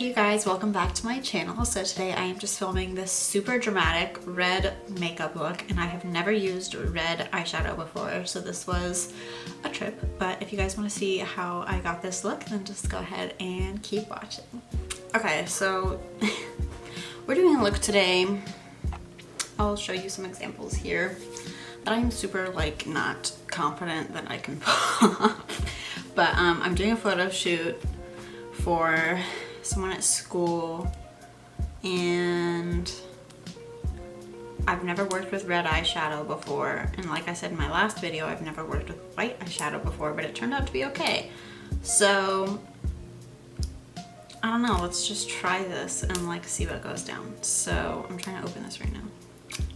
Hey you guys, welcome back to my channel. So today I am just filming this super dramatic red makeup look, and I have never used red eyeshadow before, so this was a trip. But if you guys want to see how I got this look, then just go ahead and keep watching. Okay, so we're doing a look today. I'll show you some examples here, but I'm super like not confident that I can pull off. But I'm doing a photo shoot for someone at school, and I've never worked with red eyeshadow before, and like I said in my last video, I've never worked with white eyeshadow before, but it turned out to be okay. So I don't know, let's just try this and like see what goes down. So I'm trying to open this right now.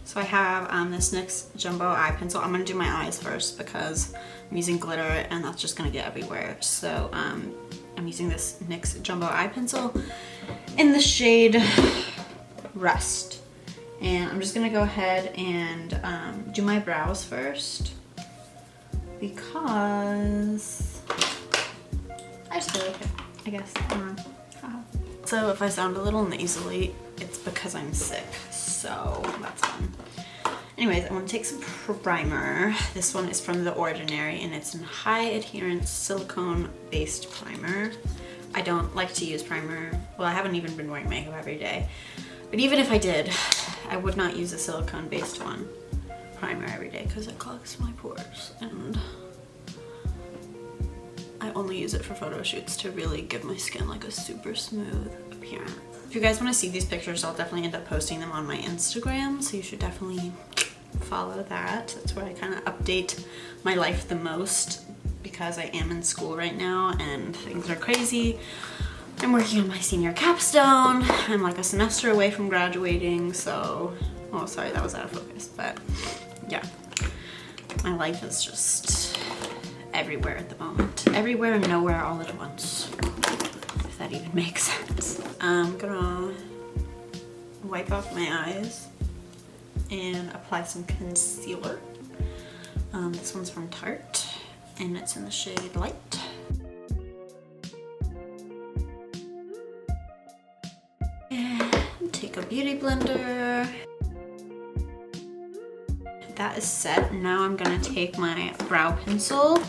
So I have this NYX Jumbo eye pencil. I'm gonna do my eyes first because I'm using glitter and that's just gonna get everywhere. So I'm using this NYX Jumbo eye pencil in the shade Rust. And I'm just gonna go ahead and do my brows first because I just feel like it, I guess. So if I sound a little nasally, it's because I'm sick, so that's fun. Anyways, I want to take some primer. This one is from The Ordinary, and it's a high adherence silicone based primer. I don't like to use primer. Well, I haven't even been wearing makeup every day, but even if I did, I would not use a silicone based primer every day because it clogs my pores, and I only use it for photo shoots to really give my skin like a super smooth appearance. If you guys want to see these pictures, I'll definitely end up posting them on my Instagram, so you should definitely follow that. That's where I kind of update my life the most because I am in school right now and things are crazy. I'm working on my senior capstone. I'm like a semester away from graduating, so, oh sorry, that was out of focus, but yeah. My life is just everywhere at the moment. Everywhere and nowhere all at once, if that even makes sense. I'm gonna wipe off my eyes and apply some concealer. This one's from Tarte and it's in the shade Light. And take a beauty blender. That is set. Now I'm gonna take my brow pencil.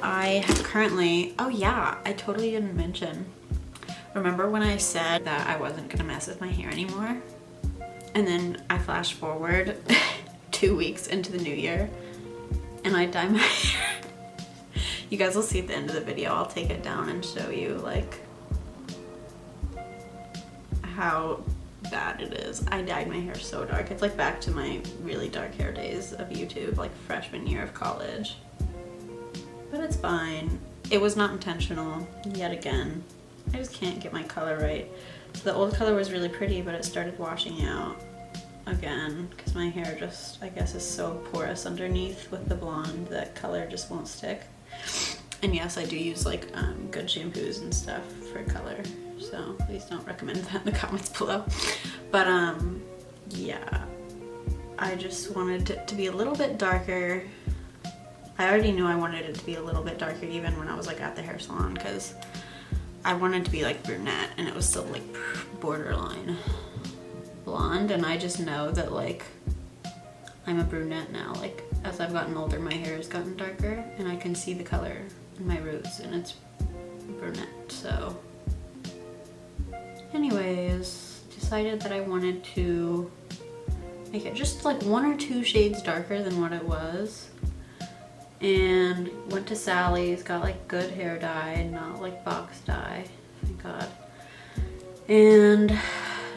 I have currently, oh yeah, I totally didn't mention. Remember when I said that I wasn't gonna mess with my hair anymore? And then I flash forward 2 weeks into the new year and I dye my hair. You guys will see at the end of the video, I'll take it down and show you like how bad it is. I dyed my hair so dark. It's like back to my really dark hair days of YouTube, like freshman year of college. But it's fine. It was not intentional, yet again. I just can't get my color right. So the old color was really pretty, but it started washing out again because my hair just, I guess, is so porous underneath with the blonde that color just won't stick. And yes, I do use like good shampoos and stuff for color, so please don't recommend that in the comments below. But yeah, I just wanted it to be a little bit darker. I already knew I wanted it to be a little bit darker even when I was like at the hair salon, because I wanted to be like brunette and it was still like borderline blonde, and I just know that like I'm a brunette now. Like as I've gotten older, my hair has gotten darker and I can see the color in my roots and it's brunette. So anyways, decided that I wanted to make it just like 1 or 2 shades darker than what it was. And went to Sally's, got like good hair dye, not like box dye, thank God. And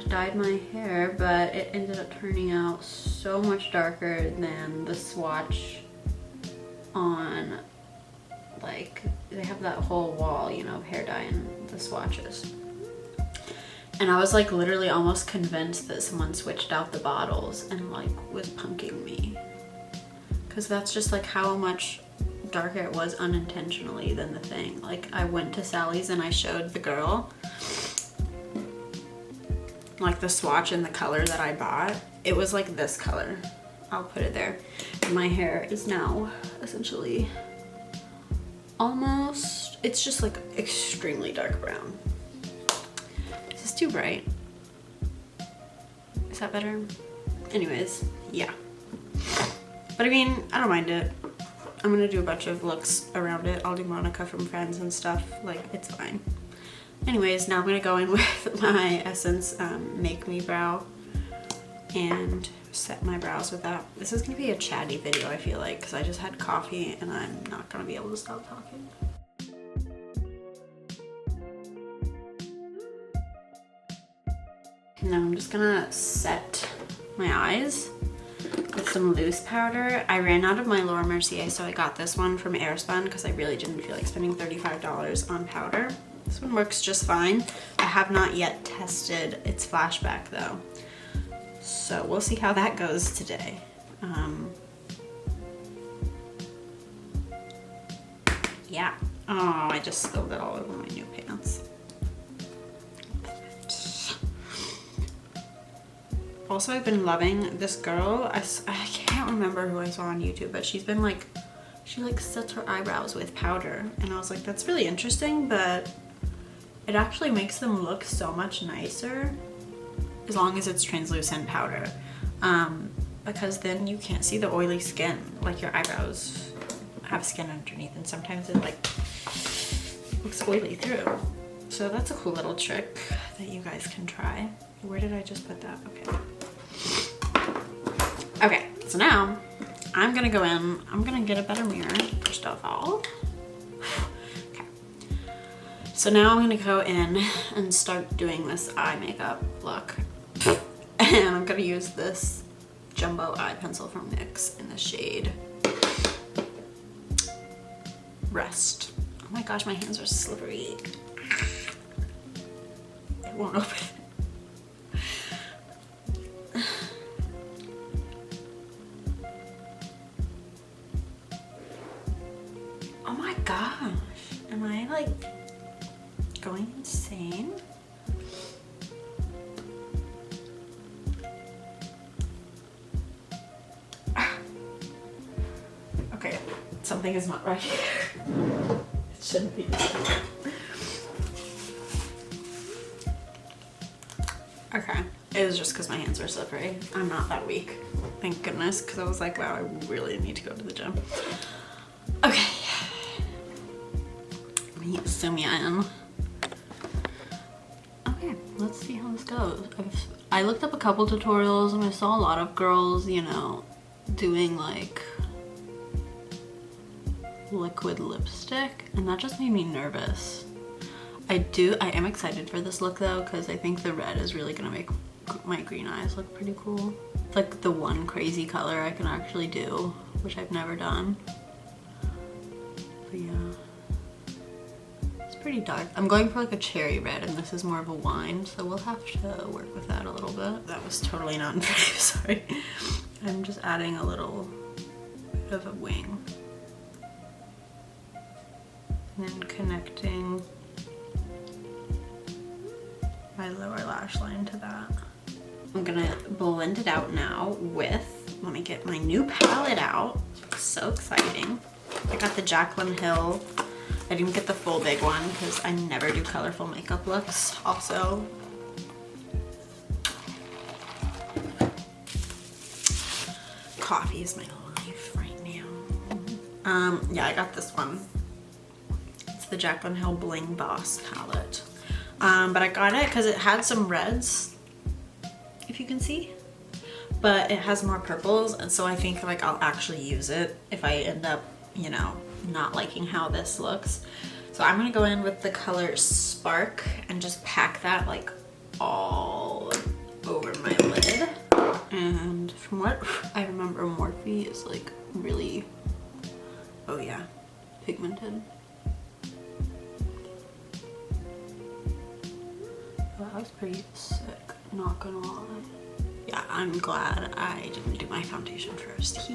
dyed my hair, but it ended up turning out so much darker than the swatch on, like, they have that whole wall, you know, of hair dye and the swatches. And I was like literally almost convinced that someone switched out the bottles and like was punking me. Because that's just like how much darker it was unintentionally than the thing. Like I went to Sally's and I showed the girl like the swatch and the color that I bought. It was like this color. I'll put it there. And my hair is now essentially almost, it's just like extremely dark brown. It's too bright. Is that better? Anyways, yeah. But I mean, I don't mind it. I'm gonna do a bunch of looks around it. I'll do Monica from Friends and stuff. Like, it's fine. Anyways, now I'm gonna go in with my Essence Make Me Brow and set my brows with that. This is gonna be a chatty video, I feel like, because I just had coffee and I'm not gonna be able to stop talking. Now I'm just gonna set my eyes with some loose powder. I ran out of my Laura Mercier, so I got this one from Airspun because I really didn't feel like spending $35 on powder. This one works just fine. I have not yet tested its flashback though, so we'll see how that goes today. Yeah. Oh, I just spilled it all over my new pants. Also, I've been loving this girl. I can't remember who I saw on YouTube, but she's been like, she like sets her eyebrows with powder. And I was like, that's really interesting, but it actually makes them look so much nicer as long as it's translucent powder. Because then you can't see the oily skin. Like, your eyebrows have skin underneath and sometimes it like looks oily through. So that's a cool little trick that you guys can try. Where did I just put that? Okay. Okay, so now I'm gonna go in. I'm gonna get a better mirror, first of all. Okay. So now I'm gonna go in and start doing this eye makeup look. And I'm gonna use this jumbo eye pencil from NYX in the shade Rest. Oh my gosh, my hands are slippery. It won't open. Oh my gosh, am I like going insane? Okay, something is not right here. It shouldn't be. Okay, it was just because my hands are slippery. I'm not that weak, thank goodness, because I was like, wow, I really need to go to the gym. Okay. Zoom you in. Okay, let's see how this goes. I looked up a couple tutorials and I saw a lot of girls, you know, doing like liquid lipstick, and that just made me nervous. I am excited for this look though, because I think the red is really gonna make my green eyes look pretty cool. It's like the one crazy color I can actually do, which I've never done. But yeah. Pretty dark. I'm going for like a cherry red and this is more of a wine, so we'll have to work with that a little bit. That was totally not pretty, sorry. I'm just adding a little bit of a wing. And then connecting my lower lash line to that. I'm gonna blend it out now with, let me get my new palette out. So exciting. I got the Jaclyn Hill. I didn't get the full big one because I never do colorful makeup looks. Also, coffee is my life right now. Yeah, I got this one. It's the Jaclyn Hill Bling Boss palette. But I got it because it had some reds, if you can see, but it has more purples, and so I think like I'll actually use it if I end up, you know, not liking how this looks. So I'm gonna go in with the color Spark and just pack that like all over my lid. And from what I remember, Morphe is like really, oh yeah, pigmented. Well, that was pretty sick, not gonna lie. Yeah, I'm glad I didn't do my foundation first.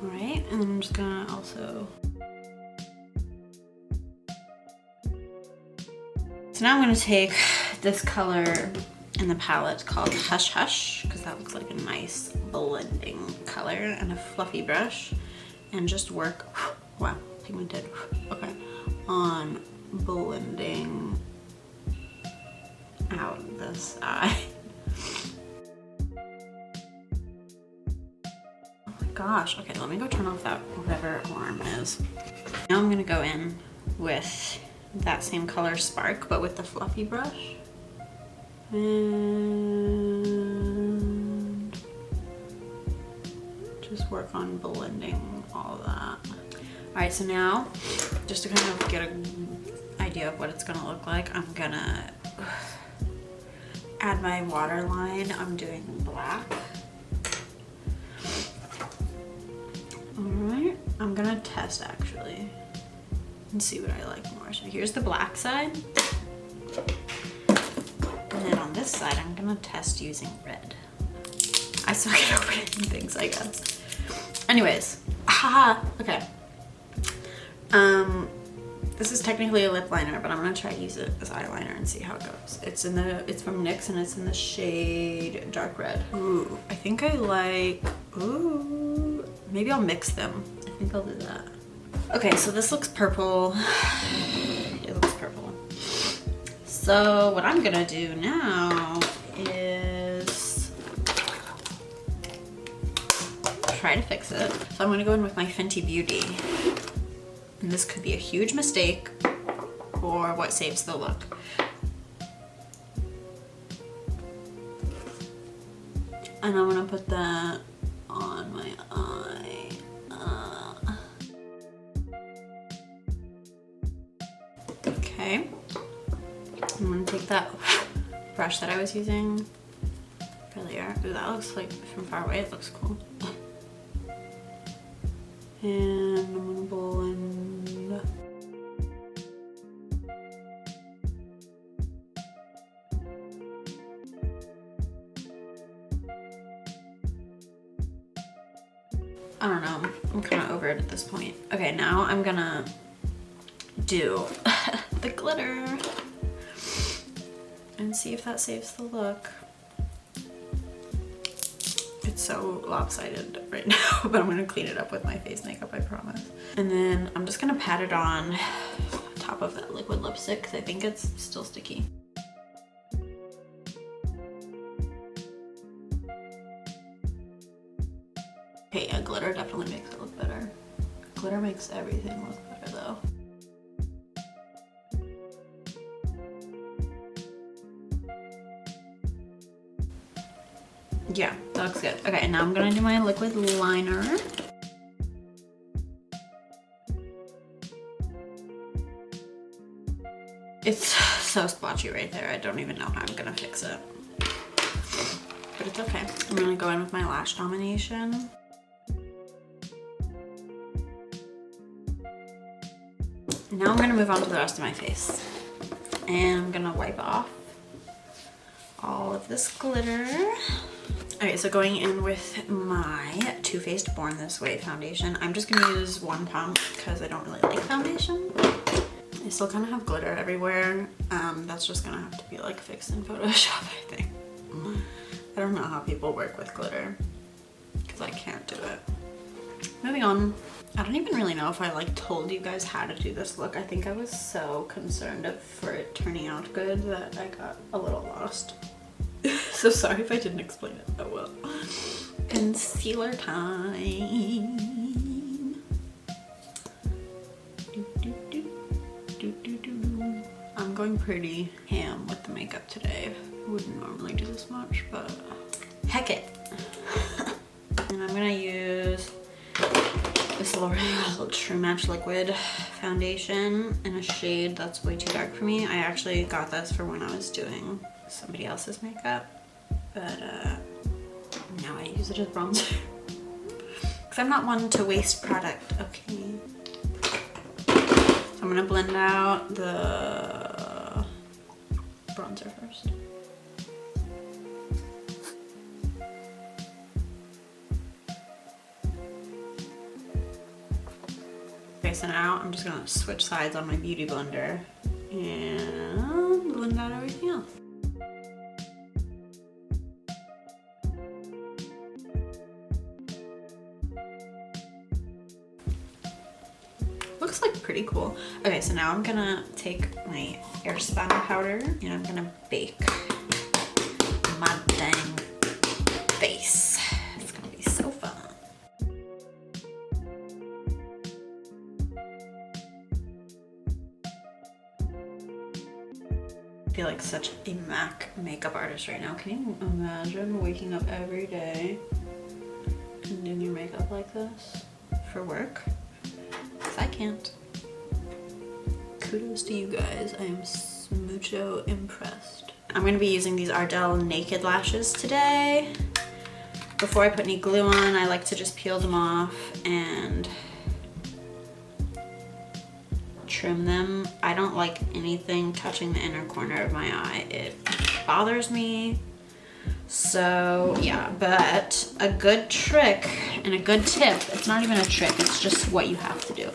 Alright, and then I'm just gonna also... So now I'm gonna take this color in the palette called Hush Hush, because that looks like a nice blending color, and a fluffy brush, and just work, wow, pigmented, okay, on blending out this eye. Oh my gosh, okay, let me go turn off that whatever alarm is. Now I'm gonna go in with that same color Spark, but with the fluffy brush. And just work on blending all that. All right, so now, just to kind of get an idea of what it's gonna look like, I'm gonna add my waterline. I'm doing black. All right, I'm gonna test actually and see what I like more. So here's the black side. And then on this side, I'm gonna test using red. I suck at opening things, I guess. Anyways, haha, okay. This is technically a lip liner, but I'm gonna try to use it as eyeliner and see how it goes. It's from NYX and it's in the shade Dark Red. Ooh, I think I like, ooh, maybe I'll mix them. I think I'll do that. Okay, so this looks purple. It looks purple. So what I'm gonna do now is try to fix it. So I'm gonna go in with my Fenty Beauty. And this could be a huge mistake or what saves the look. And I'm gonna put that on my eye. Okay. I'm gonna take that brush that I was using earlier. Ooh, that looks like, from far away, it looks cool. And I'm gonna blend. I don't know, I'm kind of over it at this point. Okay, now I'm gonna do the glitter and see if that saves the look. It's so lopsided right now, but I'm gonna clean it up with my face makeup, I promise. And then I'm just gonna pat it on top of that liquid lipstick because I think it's still sticky. Okay, yeah, glitter definitely makes it look better. Glitter makes everything look better though. Yeah, that looks good. Okay, now I'm gonna do my liquid liner. It's so splotchy right there. I don't even know how I'm gonna fix it. But it's okay. I'm gonna go in with my lash domination. Now I'm gonna move on to the rest of my face. And I'm gonna wipe off all of this glitter. Okay, so going in with my Too Faced Born This Way foundation. I'm just gonna use one pump because I don't really like foundation. I still kind of have glitter everywhere. That's just gonna have to be like fixed in Photoshop, I think. I don't know how people work with glitter because I can't do it. Moving on. I don't even really know if I like told you guys how to do this look. I think I was so concerned for it turning out good that I got a little lost. So sorry if I didn't explain it that well. Concealer time. I'm going pretty ham with the makeup today. I wouldn't normally do this much, but heck it. And I'm gonna use this L'Oreal True Match Liquid foundation in a shade that's way too dark for me. I actually got this for when I was doing somebody else's makeup, but now I use it as bronzer. Because I'm not one to waste product, okay? So I'm gonna blend out the bronzer first. Okay, so now I'm just gonna switch sides on my beauty blender and blend out everything else. looks like pretty cool. Okay, so now I'm gonna take my airspun powder and I'm gonna bake my dang face. It's gonna be so fun. I feel like such a MAC makeup artist right now. Can you imagine waking up every day and doing your makeup like this for work? Because I can't. Kudos to you guys. I am mucho impressed. I'm going to be using these Ardell Naked Lashes today. Before I put any glue on, I like to just peel them off and trim them. I don't like anything touching the inner corner of my eye. It bothers me. So yeah, but a good trick and a good tip, it's not even a trick, it's just what you have to do,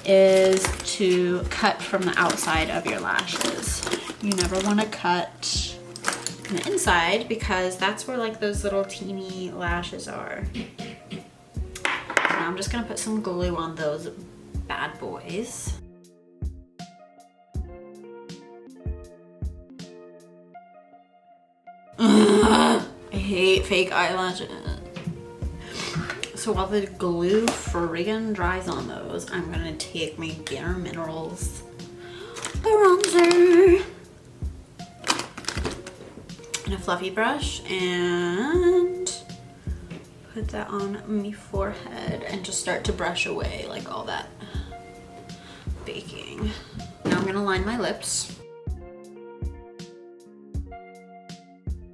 is to cut from the outside of your lashes. You never want to cut from the inside because that's where like those little teeny lashes are. Now I'm just gonna put some glue on those bad boys. I hate fake eyelashes. So while the glue friggin' dries on those, I'm gonna take my Bare Minerals bronzer and a fluffy brush and put that on my forehead and just start to brush away like all that baking. Now I'm gonna line my lips.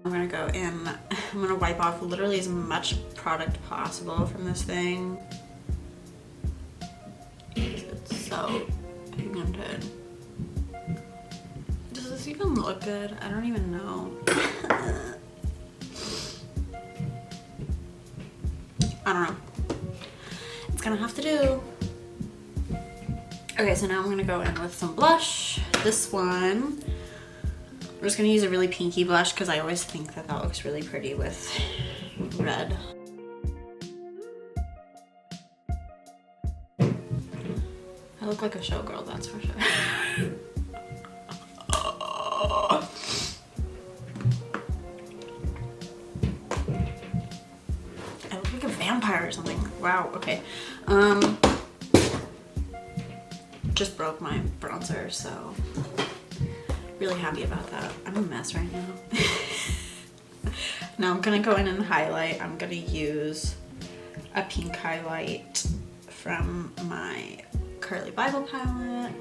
I'm gonna go in, I'm gonna wipe off literally as much product possible from this thing. It's so pigmented. Does this even look good? I don't even know. I don't know. It's gonna have to do. Okay, so now I'm gonna go in with some blush. This one, I'm just gonna use a really pinky blush because I always think that that looks really pretty with red. I look like a showgirl, that's for sure. I look like a vampire or something. Wow, okay. Just broke my bronzer, so really happy about that. I'm a mess right now. Now I'm gonna go in and highlight. I'm gonna use a pink highlight from my Curly Bible palette.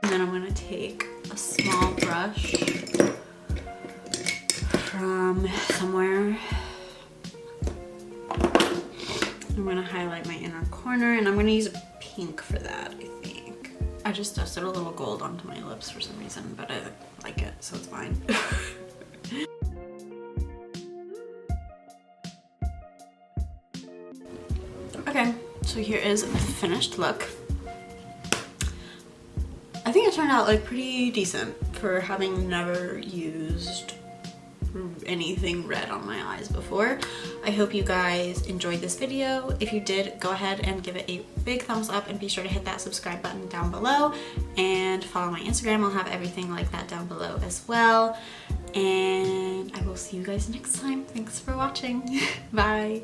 And then I'm gonna take a small brush from somewhere. I'm gonna highlight my inner corner and I'm gonna use a pink for that, I think. I just dusted a little gold onto my lips for some reason, but I like it, so it's fine. Okay, so here is the finished look. I think it turned out like pretty decent for having never used anything red on my eyes before. I hope you guys enjoyed this video. If you did, go ahead and give it a big thumbs up and be sure to hit that subscribe button down below and follow my Instagram. I'll have everything like that down below as well. And I will see you guys next time. Thanks for watching. Bye.